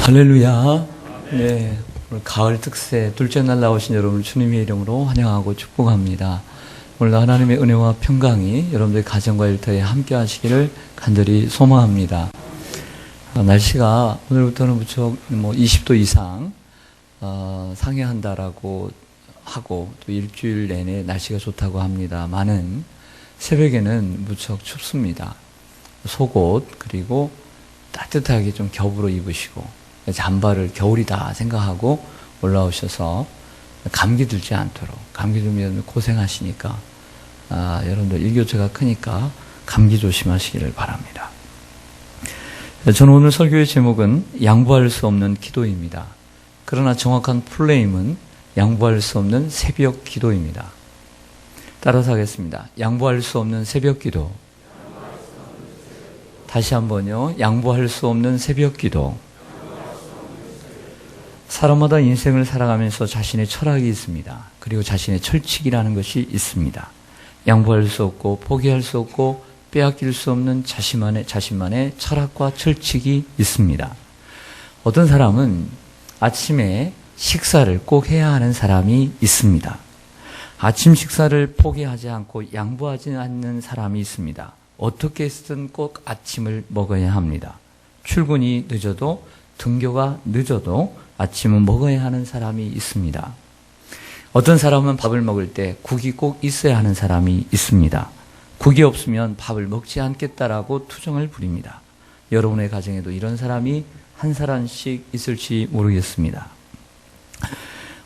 할렐루야. 네, 오늘 가을 특세 둘째 날 나오신 여러분을 주님의 이름으로 환영하고 축복합니다. 오늘 하나님의 은혜와 평강이 여러분들의 가정과 일터에 함께 하시기를 간절히 소망합니다. 날씨가 오늘부터는 무척 20도 이상 상회한다라고 하고 또 일주일 내내 날씨가 좋다고 합니다만은 새벽에는 무척 춥습니다. 속옷 그리고 따뜻하게 좀 겹으로 입으시고 잠바를 겨울이다 생각하고 올라오셔서 감기 들지 않도록, 감기 들면 고생하시니까 여러분들 일교차가 크니까 감기 조심하시기를 바랍니다. 저는 오늘 설교의 제목은 양보할 수 없는 기도입니다. 그러나 정확한 플레임은 양보할 수 없는 새벽 기도입니다. 따라서 하겠습니다. 양보할 수 없는 새벽 기도. 다시 한번요. 양보할 수 없는 새벽 기도. 사람마다 인생을 살아가면서 자신의 철학이 있습니다. 그리고 자신의 철칙이라는 것이 있습니다. 양보할 수 없고 포기할 수 없고 빼앗길 수 없는 자신만의 철학과 철칙이 있습니다. 어떤 사람은 아침에 식사를 꼭 해야 하는 사람이 있습니다. 아침 식사를 포기하지 않고 양보하지 않는 사람이 있습니다. 어떻게 해서든 꼭 아침을 먹어야 합니다. 출근이 늦어도 등교가 늦어도 아침은 먹어야 하는 사람이 있습니다. 어떤 사람은 밥을 먹을 때 국이 꼭 있어야 하는 사람이 있습니다. 국이 없으면 밥을 먹지 않겠다라고 투정을 부립니다. 여러분의 가정에도 이런 사람이 한 사람씩 있을지 모르겠습니다.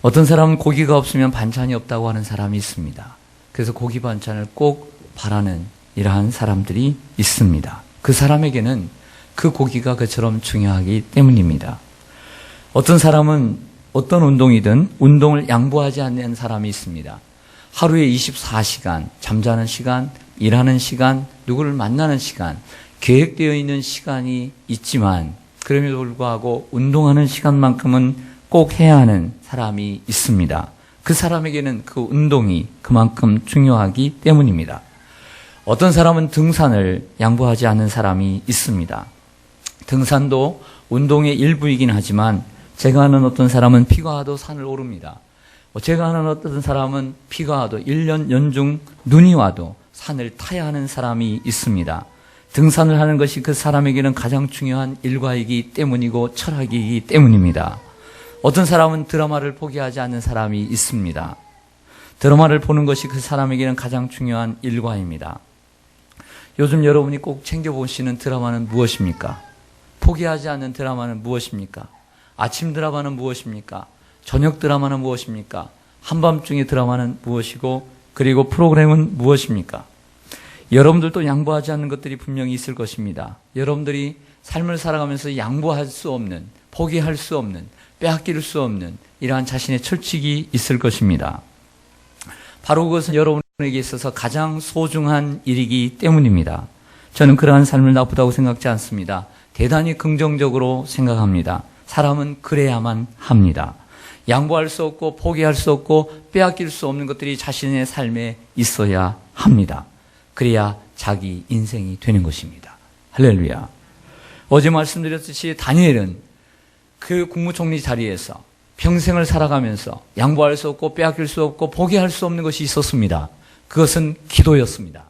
어떤 사람은 고기가 없으면 반찬이 없다고 하는 사람이 있습니다. 그래서 고기 반찬을 꼭 바라는 이러한 사람들이 있습니다. 그 사람에게는 그 고기가 그처럼 중요하기 때문입니다. 어떤 사람은 어떤 운동이든 운동을 양보하지 않는 사람이 있습니다. 하루에 24시간, 잠자는 시간, 일하는 시간, 누구를 만나는 시간, 계획되어 있는 시간이 있지만 그럼에도 불구하고 운동하는 시간만큼은 꼭 해야 하는 사람이 있습니다. 그 사람에게는 그 운동이 그만큼 중요하기 때문입니다. 어떤 사람은 등산을 양보하지 않는 사람이 있습니다. 등산도 운동의 일부이긴 하지만 제가 아는 어떤 사람은 비가 와도 산을 오릅니다. 제가 아는 어떤 사람은 비가 와도 1년 연중 눈이 와도 산을 타야 하는 사람이 있습니다. 등산을 하는 것이 그 사람에게는 가장 중요한 일과이기 때문이고 철학이기 때문입니다. 어떤 사람은 드라마를 포기하지 않는 사람이 있습니다. 드라마를 보는 것이 그 사람에게는 가장 중요한 일과입니다. 요즘 여러분이 꼭 챙겨보시는 드라마는 무엇입니까? 포기하지 않는 드라마는 무엇입니까? 아침 드라마는 무엇입니까? 저녁 드라마는 무엇입니까? 한밤중의 드라마는 무엇이고 그리고 프로그램은 무엇입니까? 여러분들도 양보하지 않는 것들이 분명히 있을 것입니다. 여러분들이 삶을 살아가면서 양보할 수 없는, 포기할 수 없는, 빼앗길 수 없는 이러한 자신의 철칙이 있을 것입니다. 바로 그것은 여러분에게 있어서 가장 소중한 일이기 때문입니다. 저는 그러한 삶을 나쁘다고 생각지 않습니다. 대단히 긍정적으로 생각합니다. 사람은 그래야만 합니다. 양보할 수 없고 포기할 수 없고 빼앗길 수 없는 것들이 자신의 삶에 있어야 합니다. 그래야 자기 인생이 되는 것입니다. 할렐루야. 어제 말씀드렸듯이 다니엘은 그 국무총리 자리에서 평생을 살아가면서 양보할 수 없고 빼앗길 수 없고 포기할 수 없는 것이 있었습니다. 그것은 기도였습니다.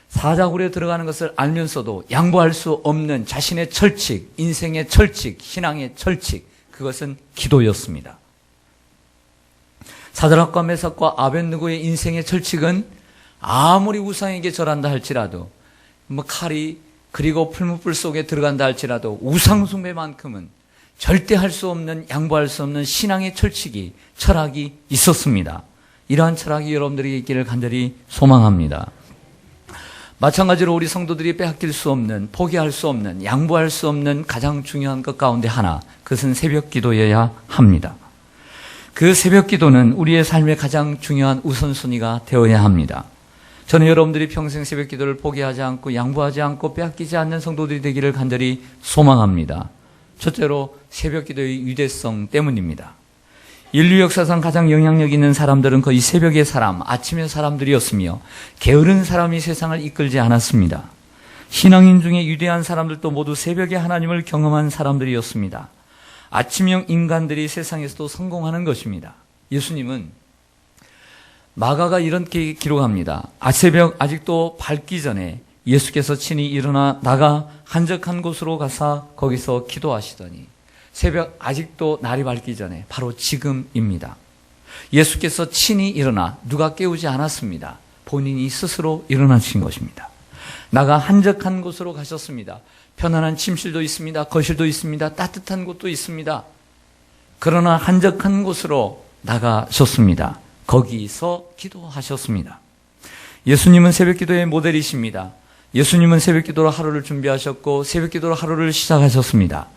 사자굴에 들어가는 것을 알면서도 양보할 수 없는 자신의 철칙, 인생의 철칙, 신앙의 철칙, 그것은 기도였습니다. 사드락과 메삭과 아벳느고의 인생의 철칙은 아무리 우상에게 절한다 할지라도 칼이 그리고 풀무불 속에 들어간다 할지라도 우상 숭배만큼은 절대 할 수 없는, 양보할 수 없는 신앙의 철칙이, 철학이 있었습니다. 이러한 철학이 여러분들에게 있기를 간절히 소망합니다. 마찬가지로 우리 성도들이 빼앗길 수 없는, 포기할 수 없는, 양보할 수 없는 가장 중요한 것 가운데 하나, 그것은 새벽 기도여야 합니다. 그 새벽 기도는 우리의 삶의 가장 중요한 우선순위가 되어야 합니다. 저는 여러분들이 평생 새벽 기도를 포기하지 않고 양보하지 않고 빼앗기지 않는 성도들이 되기를 간절히 소망합니다. 첫째로 새벽 기도의 유대성 때문입니다. 인류 역사상 가장 영향력 있는 사람들은 거의 새벽의 사람, 아침의 사람들이었으며 게으른 사람이 세상을 이끌지 않았습니다. 신앙인 중에 유대한 사람들도 모두 새벽에 하나님을 경험한 사람들이었습니다. 아침형 인간들이 세상에서도 성공하는 것입니다. 예수님은 마가가 이렇게 기록합니다. 새벽 아직도 밝기 전에 예수께서 친히 일어나 나가 한적한 곳으로 가사 거기서 기도하시더니, 새벽 아직도 날이 밝기 전에 바로 지금입니다. 예수께서 친히 일어나 누가 깨우지 않았습니다. 본인이 스스로 일어나신 것입니다. 나가 한적한 곳으로 가셨습니다. 편안한 침실도 있습니다. 거실도 있습니다. 따뜻한 곳도 있습니다. 그러나 한적한 곳으로 나가셨습니다. 거기서 기도하셨습니다. 예수님은 새벽 기도의 모델이십니다. 예수님은 새벽 기도로 하루를 준비하셨고 새벽 기도로 하루를 시작하셨습니다.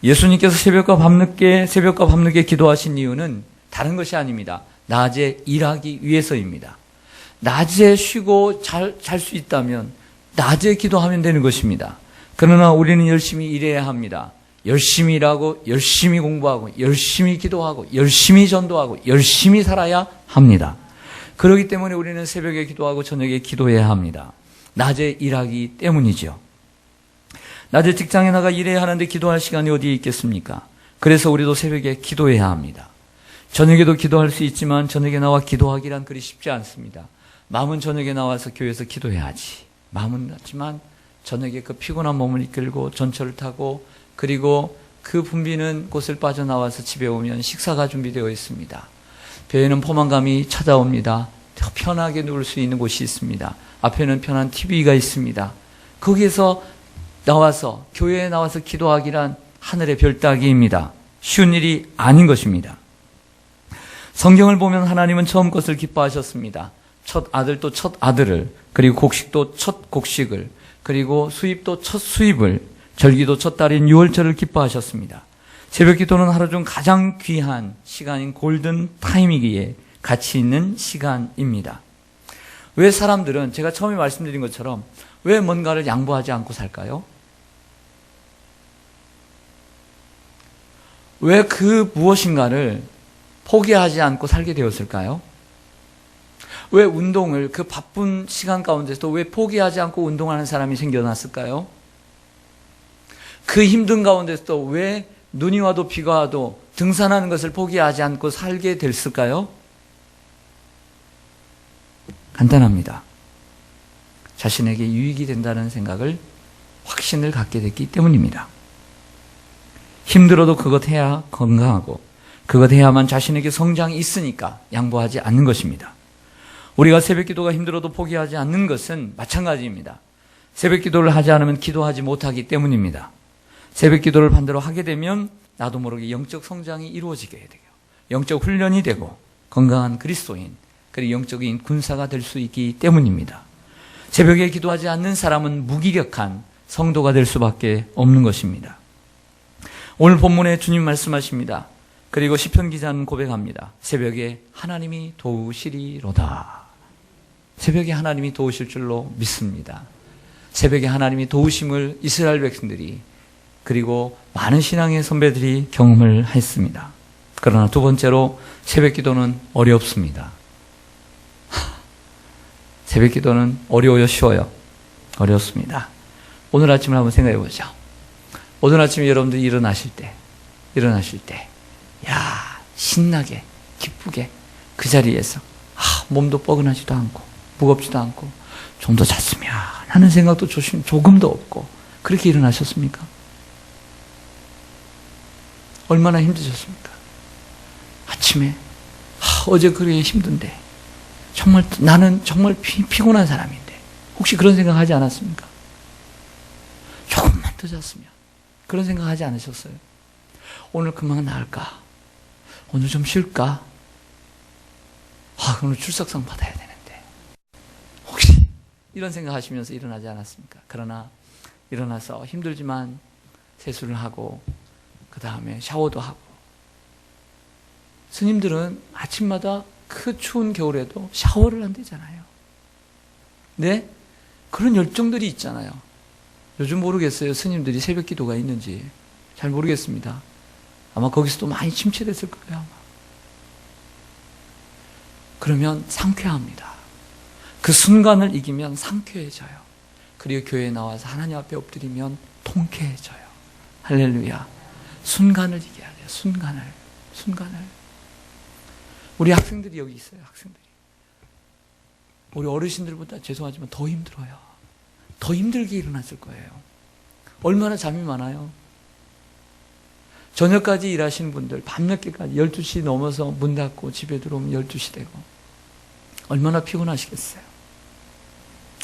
예수님께서 새벽과 밤늦게 기도하신 이유는 다른 것이 아닙니다. 낮에 일하기 위해서입니다. 낮에 쉬고 잘 수 있다면 낮에 기도하면 되는 것입니다. 그러나 우리는 열심히 일해야 합니다. 열심히 일하고 열심히 공부하고 열심히 기도하고 열심히 전도하고 열심히 살아야 합니다. 그렇기 때문에 우리는 새벽에 기도하고 저녁에 기도해야 합니다. 낮에 일하기 때문이죠. 낮에 직장에 나가 일해야 하는데 기도할 시간이 어디에 있겠습니까? 그래서 우리도 새벽에 기도해야 합니다. 저녁에도 기도할 수 있지만 저녁에 나와 기도하기란 그리 쉽지 않습니다. 마음은 저녁에 나와서 교회에서 기도해야지. 마음은 하지만 저녁에 그 피곤한 몸을 이끌고 전철을 타고 그리고 그 붐비는 곳을 빠져나와서 집에 오면 식사가 준비되어 있습니다. 배에는 포만감이 찾아옵니다. 편하게 누울 수 있는 곳이 있습니다. 앞에는 편한 TV가 있습니다. 거기에서 나와서 교회에 나와서 기도하기란 하늘의 별 따기입니다. 쉬운 일이 아닌 것입니다. 성경을 보면 하나님은 처음 것을 기뻐하셨습니다. 첫 아들도 첫 아들을, 그리고 곡식도 첫 곡식을, 그리고 수입도 첫 수입을, 절기도 첫 달인 6월절을 기뻐하셨습니다. 새벽 기도는 하루 중 가장 귀한 시간인 골든 타임이기에 가치 있는 시간입니다. 왜 사람들은 제가 처음에 말씀드린 것처럼 왜 뭔가를 양보하지 않고 살까요? 왜 그 무엇인가를 포기하지 않고 살게 되었을까요? 왜 운동을 그 바쁜 시간 가운데서도 왜 포기하지 않고 운동하는 사람이 생겨났을까요? 그 힘든 가운데서도 왜 눈이 와도 비가 와도 등산하는 것을 포기하지 않고 살게 됐을까요? 간단합니다. 자신에게 유익이 된다는 생각을, 확신을 갖게 됐기 때문입니다. 힘들어도 그것 해야 건강하고 그것 해야만 자신에게 성장이 있으니까 양보하지 않는 것입니다. 우리가 새벽 기도가 힘들어도 포기하지 않는 것은 마찬가지입니다. 새벽 기도를 하지 않으면 기도하지 못하기 때문입니다. 새벽 기도를 반대로 하게 되면 나도 모르게 영적 성장이 이루어지게 돼요. 영적 훈련이 되고 건강한 그리스도인, 그리고 영적인 군사가 될 수 있기 때문입니다. 새벽에 기도하지 않는 사람은 무기력한 성도가 될 수밖에 없는 것입니다. 오늘 본문에 주님 말씀하십니다. 그리고 시편 기자는 고백합니다. 새벽에 하나님이 도우시리로다. 새벽에 하나님이 도우실 줄로 믿습니다. 새벽에 하나님이 도우심을 이스라엘 백성들이, 그리고 많은 신앙의 선배들이 경험을 했습니다. 그러나 두 번째로 새벽 기도는 어렵습니다. 새벽 기도는 어려워요, 쉬워요? 어렵습니다. 오늘 아침을 한번 생각해 보죠. 오늘 아침에 여러분들이 일어나실 때, 신나게, 기쁘게 그 자리에서 몸도 뻐근하지도 않고 무겁지도 않고 좀 더 잤으면 하는 생각도 조금도 없고 그렇게 일어나셨습니까? 얼마나 힘드셨습니까? 아침에 어제 그렇게 힘든데 정말 나는 정말 피곤한 사람인데 혹시 그런 생각하지 않았습니까? 조금만 더 잤으면 그런 생각하지 않으셨어요? 오늘 금방 나을까? 오늘 좀 쉴까? 오늘 출석상 받아야 되는데 혹시 이런 생각하시면서 일어나지 않았습니까? 그러나 일어나서 힘들지만 세수를 하고 그 다음에 샤워도 하고, 스님들은 아침마다 그 추운 겨울에도 샤워를 한대잖아요. 네? 그런 열정들이 있잖아요. 요즘 모르겠어요. 스님들이 새벽 기도가 있는지 잘 모르겠습니다. 아마 거기서도 많이 침체됐을 거예요. 아마. 그러면 상쾌합니다. 그 순간을 이기면 상쾌해져요. 그리고 교회에 나와서 하나님 앞에 엎드리면 통쾌해져요. 할렐루야. 순간을 이겨야 돼요. 순간을. 우리 학생들이 여기 있어요. 학생들이. 우리 어르신들보다 죄송하지만 더 힘들어요. 더 힘들게 일어났을 거예요. 얼마나 잠이 많아요. 저녁까지 일하시는 분들 밤늦게까지 12시 넘어서 문 닫고 집에 들어오면 12시 되고 얼마나 피곤하시겠어요.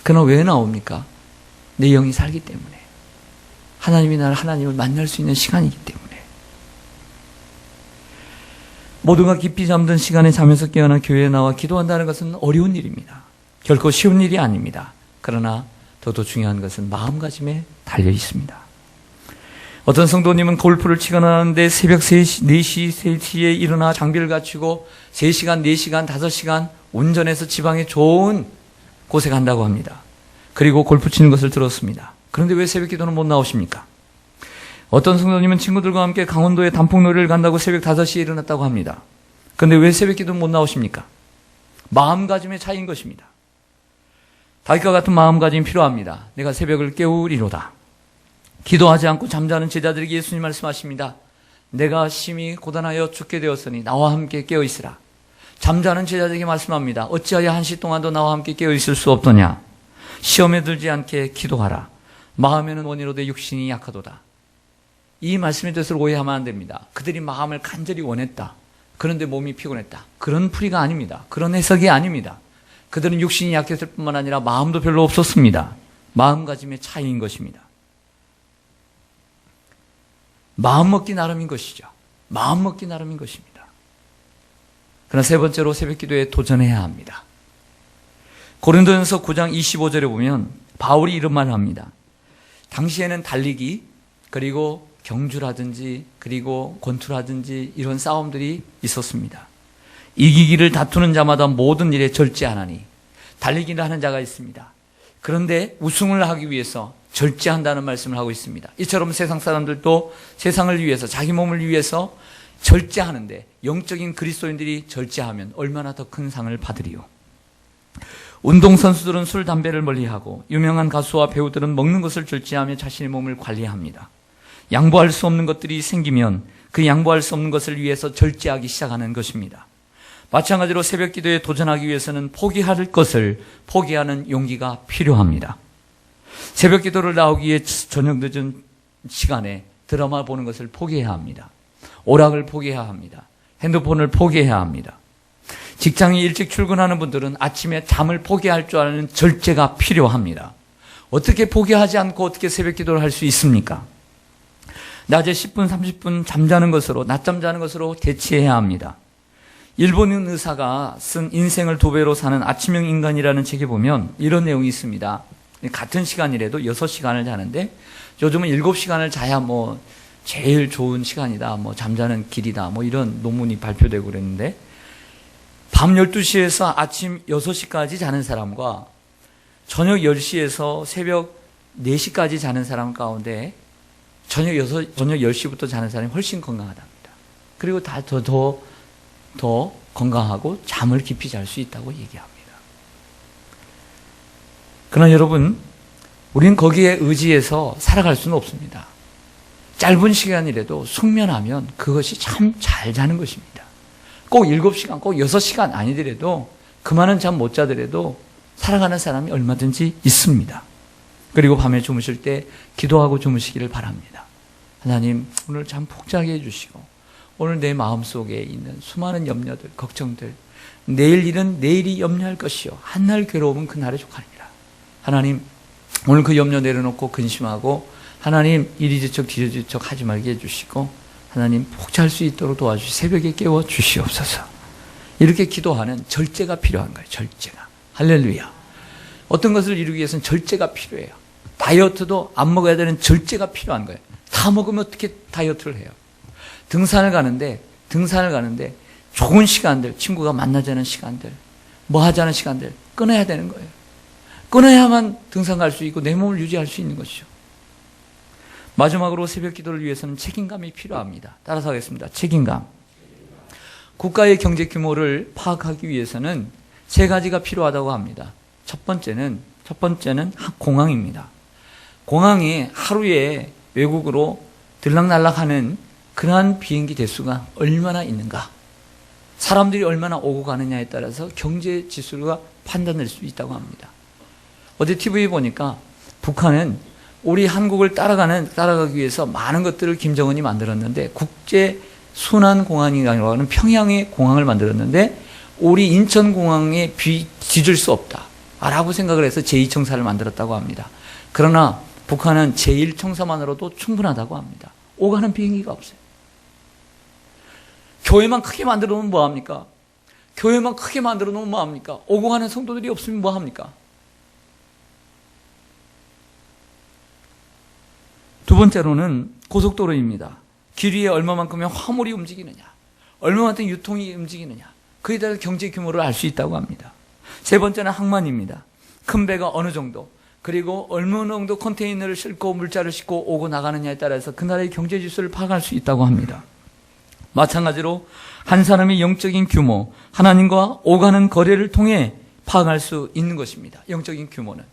그러나 왜 나옵니까? 내 영이 살기 때문에. 하나님이 나를 하나님을 만날 수 있는 시간이기 때문에. 모두가 깊이 잠든 시간에 잠에서 깨어나 교회에 나와 기도한다는 것은 어려운 일입니다. 결코 쉬운 일이 아닙니다. 그러나 더더 중요한 것은 마음가짐에 달려 있습니다. 어떤 성도님은 골프를 치거나 하는데 새벽 4시, 3시에 일어나 장비를 갖추고 3시간, 4시간, 5시간 운전해서 지방에 좋은 곳에 간다고 합니다. 그리고 골프 치는 것을 들었습니다. 그런데 왜 새벽 기도는 못 나오십니까? 어떤 성도님은 친구들과 함께 강원도에 단풍놀이를 간다고 새벽 5시에 일어났다고 합니다. 그런데 왜 새벽 기도는 못 나오십니까? 마음가짐의 차이인 것입니다. 다윗과 같은 마음가짐이 필요합니다. 내가 새벽을 깨우리로다. 기도하지 않고 잠자는 제자들에게 예수님 말씀하십니다. 내가 심히 고단하여 죽게 되었으니 나와 함께 깨어있으라. 잠자는 제자들에게 말씀합니다. 어찌하여 1시 동안도 나와 함께 깨어있을 수 없더냐. 시험에 들지 않게 기도하라. 마음에는 원이로되 육신이 약하도다. 이 말씀의 뜻을 오해하면 안 됩니다. 그들이 마음을 간절히 원했다. 그런데 몸이 피곤했다. 그런 풀이가 아닙니다. 그런 해석이 아닙니다. 그들은 육신이 약했을 뿐만 아니라 마음도 별로 없었습니다. 마음가짐의 차이인 것입니다. 마음먹기 나름인 것이죠. 마음먹기 나름인 것입니다. 그러나 세 번째로 새벽 기도에 도전해야 합니다. 고린도전서 9장 25절에 보면 바울이 이런 말을 합니다. 당시에는 달리기, 그리고 경주라든지, 그리고 권투라든지 이런 싸움들이 있었습니다. 이기기를 다투는 자마다 모든 일에 절제하나니. 달리기를 하는 자가 있습니다. 그런데 우승을 하기 위해서 절제한다는 말씀을 하고 있습니다. 이처럼 세상 사람들도 세상을 위해서, 자기 몸을 위해서 절제하는데 영적인 그리스도인들이 절제하면 얼마나 더 큰 상을 받으리요. 운동선수들은 술, 담배를 멀리하고 유명한 가수와 배우들은 먹는 것을 절제하며 자신의 몸을 관리합니다. 양보할 수 없는 것들이 생기면 그 양보할 수 없는 것을 위해서 절제하기 시작하는 것입니다. 마찬가지로 새벽 기도에 도전하기 위해서는 포기할 것을 포기하는 용기가 필요합니다. 새벽 기도를 나오기 위해 저녁 늦은 시간에 드라마 보는 것을 포기해야 합니다. 오락을 포기해야 합니다. 핸드폰을 포기해야 합니다. 직장에 일찍 출근하는 분들은 아침에 잠을 포기할 줄 아는 절제가 필요합니다. 어떻게 포기하지 않고 어떻게 새벽 기도를 할 수 있습니까? 낮에 10분, 30분 잠자는 것으로, 낮잠 자는 것으로 대체해야 합니다. 일본인 의사가 쓴 인생을 2배로 사는 아침형 인간이라는 책에 보면 이런 내용이 있습니다. 같은 시간이라도 6시간을 자는데 요즘은 7시간을 자야 뭐 제일 좋은 시간이다, 뭐 잠자는 길이다, 뭐 이런 논문이 발표되고 그랬는데, 밤 12시에서 아침 6시까지 자는 사람과 저녁 10시에서 새벽 4시까지 자는 사람 가운데 저녁 10시부터 자는 사람이 훨씬 건강하답니다. 그리고 더 건강하고 잠을 깊이 잘 수 있다고 얘기합니다. 그러나 여러분, 우리는 거기에 의지해서 살아갈 수는 없습니다. 짧은 시간이라도 숙면하면 그것이 참 잘 자는 것입니다. 꼭 7시간, 꼭 6시간 아니더라도 그만한 잠 못 자더라도 살아가는 사람이 얼마든지 있습니다. 그리고 밤에 주무실 때 기도하고 주무시기를 바랍니다. 하나님, 오늘 잠 푹 자게 해주시고 오늘 내 마음속에 있는 수많은 염려들, 걱정들, 내일 일은 내일이 염려할 것이요 한날 괴로움은 그날에 족하니라. 하나님, 오늘 그 염려 내려놓고 근심하고 하나님 이리저쪽 뒤저쪽 하지 말게 해주시고 하나님 푹 잘 수 있도록 도와주시, 새벽에 깨워 주시옵소서. 이렇게 기도하는 절제가 필요한 거예요. 절제가. 할렐루야. 어떤 것을 이루기 위해서는 절제가 필요해요. 다이어트도 안 먹어야 되는 절제가 필요한 거예요. 다 먹으면 어떻게 다이어트를 해요? 등산을 가는데 좋은 시간들, 친구가 만나자는 시간들, 뭐 하자는 시간들 끊어야 되는 거예요. 끊어야만 등산 갈 수 있고 내 몸을 유지할 수 있는 것이죠. 마지막으로 새벽 기도를 위해서는 책임감이 필요합니다. 따라서 하겠습니다. 책임감. 국가의 경제 규모를 파악하기 위해서는 3가지가 필요하다고 합니다. 첫 번째는 첫 번째는 공항입니다. 공항이 하루에 외국으로 들락날락하는 그러한 비행기 대수가 얼마나 있는가, 사람들이 얼마나 오고 가느냐에 따라서 경제 지수가 판단될 수 있다고 합니다. 어제 TV에 보니까 북한은 우리 한국을 따라가기 위해서 많은 것들을 김정은이 만들었는데, 국제 순환공항이라고 하는 평양의 공항을 만들었는데 우리 인천공항에 뒤질 수 없다 라고 생각을 해서 제2청사를 만들었다고 합니다. 그러나 북한은 제1청사만으로도 충분하다고 합니다. 오가는 비행기가 없어요. 교회만 크게 만들어 놓으면 뭐합니까? 교회만 크게 만들어 놓으면 뭐합니까? 오고 가는 성도들이 없으면 뭐합니까? 두 번째로는 고속도로입니다. 길 위에 얼마만큼의 화물이 움직이느냐, 얼마만큼 유통이 움직이느냐, 그에 따라 경제 규모를 알 수 있다고 합니다. 세 번째는 항만입니다. 큰 배가 어느 정도, 그리고 어느 정도 컨테이너를 싣고 물자를 싣고 오고 나가느냐에 따라서 그 나라의 경제 지수를 파악할 수 있다고 합니다. 마찬가지로 한 사람의 영적인 규모, 하나님과 오가는 거래를 통해 파악할 수 있는 것입니다. 영적인 규모는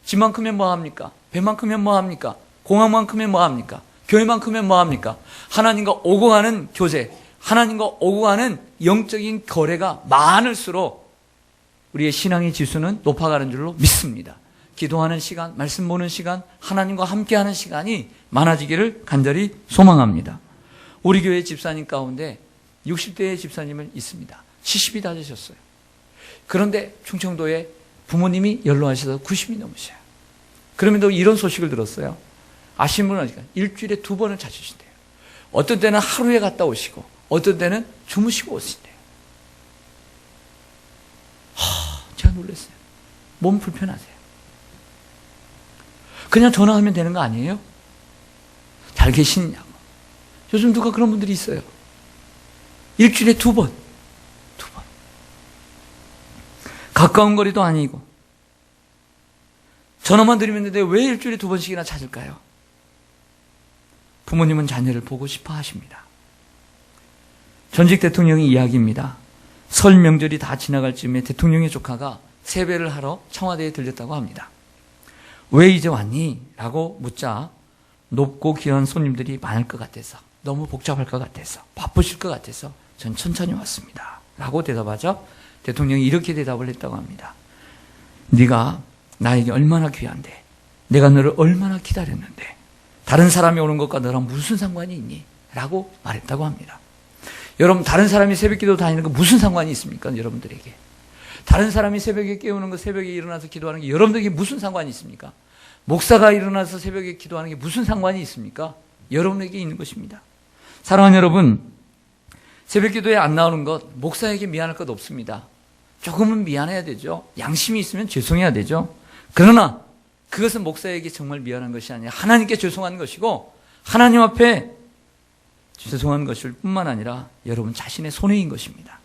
집만큼면 뭐합니까? 배만큼면 뭐합니까? 공항만큼면 뭐합니까? 교회만큼면 뭐합니까? 하나님과 오고 가는 교제, 하나님과 오고 가는 영적인 거래가 많을수록 우리의 신앙의 지수는 높아가는 줄로 믿습니다. 기도하는 시간, 말씀 보는 시간, 하나님과 함께하는 시간이 많아지기를 간절히 소망합니다. 우리 교회 집사님 가운데 60대의 집사님은 있습니다. 70이 다 되셨어요. 그런데 충청도에 부모님이 연로하셔서 90이 넘으셔요. 그럼에도 이런 소식을 들었어요. 아시는 분은 아니까 일주일에 2번을 찾으신대요. 어떤 때는 하루에 갔다 오시고 어떤 때는 주무시고 오신대요. 제가 놀랐어요. 몸 불편하세요. 그냥 전화하면 되는 거 아니에요? 잘 계시냐고. 요즘 누가 그런 분들이 있어요. 일주일에 2번. 가까운 거리도 아니고 전화만 드리면 되는데 왜 일주일에 2번씩이나 찾을까요? 부모님은 자녀를 보고 싶어 하십니다. 전직 대통령의 이야기입니다. 설 명절이 다 지나갈 즈음에 대통령의 조카가 세배를 하러 청와대에 들렸다고 합니다. 왜 이제 왔니? 라고 묻자 높고 귀한 손님들이 많을 것 같아서, 너무 복잡할 것 같아서, 바쁘실 것 같아서 전 천천히 왔습니다 라고 대답하자 대통령이 이렇게 대답을 했다고 합니다. 네가 나에게 얼마나 귀한데, 내가 너를 얼마나 기다렸는데 다른 사람이 오는 것과 너랑 무슨 상관이 있니? 라고 말했다고 합니다. 여러분, 다른 사람이 새벽기도 다니는 거 무슨 상관이 있습니까? 여러분들에게. 다른 사람이 새벽에 깨우는 거, 새벽에 일어나서 기도하는 게 여러분들에게 무슨 상관이 있습니까? 목사가 일어나서 새벽에 기도하는 게 무슨 상관이 있습니까? 여러분에게 있는 것입니다. 사랑하는 여러분, 새벽기도에 안 나오는 것, 목사에게 미안할 것 없습니다. 조금은 미안해야 되죠. 양심이 있으면 죄송해야 되죠. 그러나 그것은 목사에게 정말 미안한 것이 아니라 하나님께 죄송한 것이고, 하나님 앞에 죄송한 것일 뿐만 아니라 여러분 자신의 손해인 것입니다.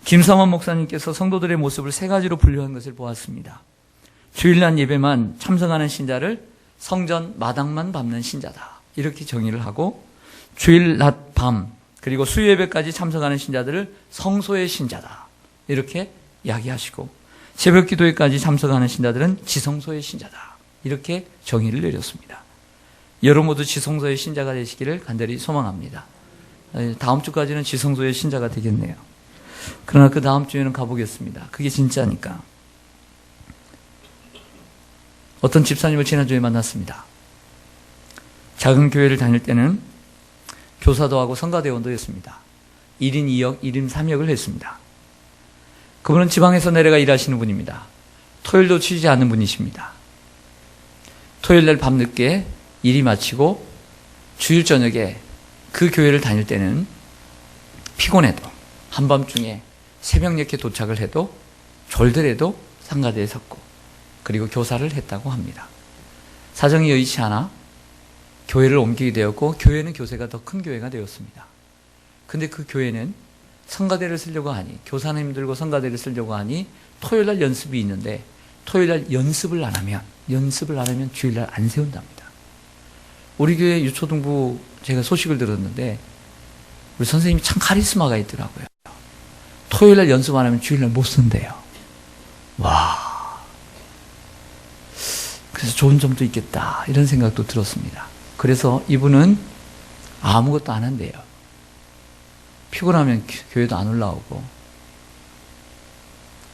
김상원 목사님께서 성도들의 모습을 3가지로 분류한 것을 보았습니다. 주일날 예배만 참석하는 신자를 성전 마당만 밟는 신자다, 이렇게 정의를 하고, 주일 낮 밤 그리고 수요예배까지 참석하는 신자들을 성소의 신자다, 이렇게 이야기하시고, 새벽 기도회까지 참석하는 신자들은 지성소의 신자다, 이렇게 정의를 내렸습니다. 여러분 모두 지성소의 신자가 되시기를 간절히 소망합니다. 다음 주까지는 지성소의 신자가 되겠네요. 그러나 그 다음 주에는 가보겠습니다. 그게 진짜니까. 어떤 집사님을 지난주에 만났습니다. 작은 교회를 다닐 때는 교사도 하고 성가대원도 했습니다. 1인 2역, 1인 3역을 했습니다. 그분은 지방에서 내려가 일하시는 분입니다. 토요일도 쉬지 않는 분이십니다. 토요일날 밤늦게 일이 마치고 주일 저녁에 그 교회를 다닐 때는 피곤해도 한밤중에 새벽녘에 도착을 해도 졸더라도 상가대에 섰고, 그리고 교사를 했다고 합니다. 사정이 여의치 않아 교회를 옮기게 되었고, 교회는 교세가 더 큰 교회가 되었습니다. 근데 그 교회는 성가대를 쓰려고 하니, 교사님들과 성가대를 쓰려고 하니 토요일날 연습이 있는데 토요일날 연습을 안 하면 주일날 안 세운답니다. 우리 교회 유초등부 제가 소식을 들었는데 우리 선생님이 참 카리스마가 있더라고요. 토요일날 연습 안 하면 주일날 못 쓴대요. 좋은 점도 있겠다 이런 생각도 들었습니다. 그래서 이분은 아무것도 안 한대요. 피곤하면 교회도 안 올라오고,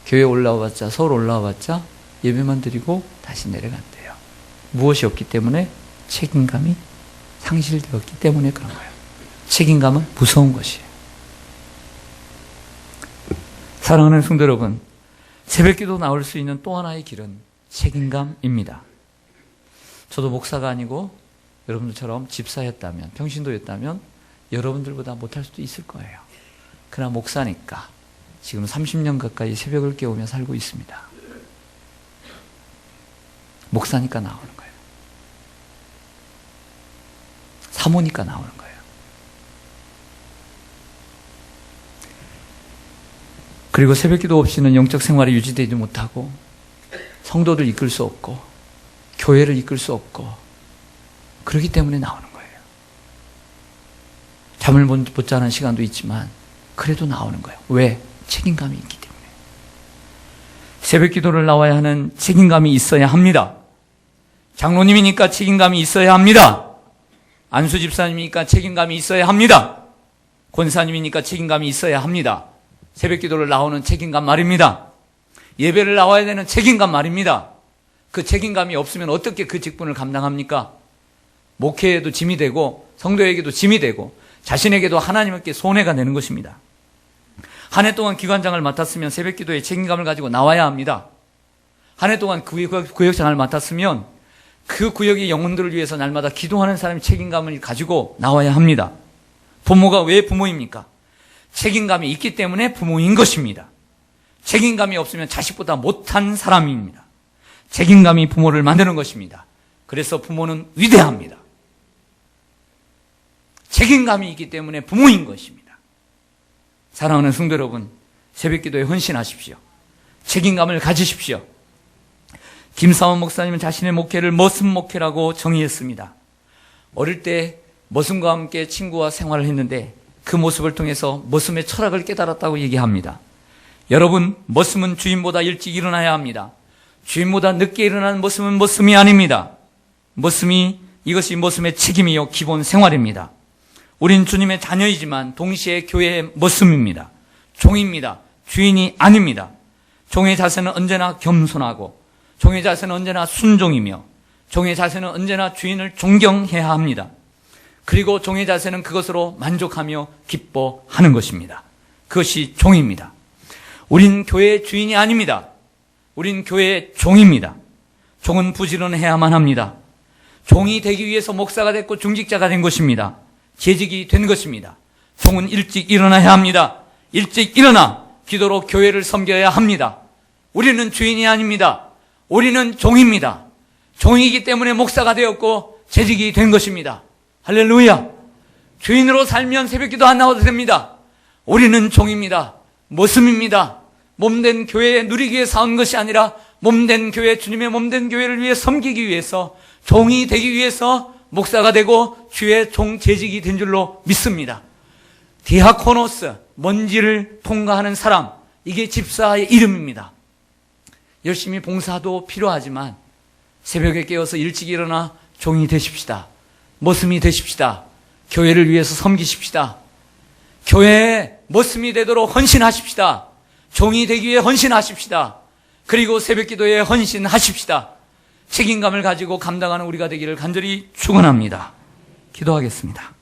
교회 올라와봤자, 서울 올라와봤자 예배만 드리고 다시 내려간대요. 무엇이 없기 때문에? 책임감이 상실되었기 때문에 그런 거예요. 책임감은 무서운 것이에요. 사랑하는 성도 여러분, 새벽기도 나올 수 있는 또 하나의 길은 책임감입니다. 저도 목사가 아니고 여러분들처럼 집사였다면, 평신도였다면 여러분들보다 못할 수도 있을 거예요. 그러나 목사니까 지금 30년 가까이 새벽을 깨우며 살고 있습니다. 목사니까 나오는 거예요. 사모니까 나오는 거예요. 그리고 새벽기도 없이는 영적 생활이 유지되지 못하고, 성도들 이끌 수 없고, 교회를 이끌 수 없고, 그렇기 때문에 나오는 거예요. 잠을 못 자는 시간도 있지만 그래도 나오는 거예요. 왜? 책임감이 있기 때문에. 새벽기도를 나와야 하는 책임감이 있어야 합니다. 장로님이니까 책임감이 있어야 합니다. 안수 집사님이니까 책임감이 있어야 합니다. 권사님이니까 책임감이 있어야 합니다. 새벽기도를 나오는 책임감 말입니다. 예배를 나와야 되는 책임감 말입니다. 그 책임감이 없으면 어떻게 그 직분을 감당합니까? 목회에도 짐이 되고, 성도에게도 짐이 되고, 자신에게도 하나님께 손해가 되는 것입니다. 한 해 동안 기관장을 맡았으면 새벽기도에 책임감을 가지고 나와야 합니다. 한 해 동안 구역장을 맡았으면 그 구역의 영혼들을 위해서 날마다 기도하는 사람이 책임감을 가지고 나와야 합니다. 부모가 왜 부모입니까? 책임감이 있기 때문에 부모인 것입니다. 책임감이 없으면 자식보다 못한 사람입니다. 책임감이 부모를 만드는 것입니다. 그래서 부모는 위대합니다. 책임감이 있기 때문에 부모인 것입니다. 사랑하는 성도 여러분, 새벽기도에 헌신하십시오. 책임감을 가지십시오. 김사원 목사님은 자신의 목회를 머슴 목회라고 정의했습니다. 어릴 때 머슴과 함께 친구와 생활을 했는데 그 모습을 통해서 머슴의 철학을 깨달았다고 얘기합니다. 여러분, 머슴은 주인보다 일찍 일어나야 합니다. 주인보다 늦게 일어나는 머슴은 머슴이 아닙니다. 이것이 머슴의 책임이요 기본 생활입니다. 우린 주님의 자녀이지만 동시에 교회의 머슴입니다. 종입니다. 주인이 아닙니다. 종의 자세는 언제나 겸손하고, 종의 자세는 언제나 순종이며, 종의 자세는 언제나 주인을 존경해야 합니다. 그리고 종의 자세는 그것으로 만족하며 기뻐하는 것입니다. 그것이 종입니다. 우린 교회의 주인이 아닙니다. 우린 교회의 종입니다. 종은 부지런해야만 합니다. 종이 되기 위해서 목사가 됐고 중직자가 된 것입니다. 재직이 된 것입니다. 종은 일찍 일어나야 합니다. 일찍 일어나 기도로 교회를 섬겨야 합니다. 우리는 주인이 아닙니다. 우리는 종입니다. 종이기 때문에 목사가 되었고 재직이 된 것입니다. 할렐루야. 주인으로 살면 새벽기도 안 나와도 됩니다. 우리는 종입니다. 머슴입니다. 몸된 교회에 누리기 위해서 온 것이 아니라 몸된 교회, 주님의 몸된 교회를 위해 섬기기 위해서, 종이 되기 위해서 목사가 되고 주의 종 재직이 된 줄로 믿습니다. 디아코노스, 먼지를 통과하는 사람, 이게 집사의 이름입니다. 열심히 봉사도 필요하지만 새벽에 깨어서 일찍 일어나 종이 되십시다. 머슴이 되십시다. 교회를 위해서 섬기십시다. 교회에 머슴이 되도록 헌신하십시다. 종이 되기 위해 헌신하십시다. 그리고 새벽기도에 헌신하십시다. 책임감을 가지고 감당하는 우리가 되기를 간절히 축원합니다. 기도하겠습니다.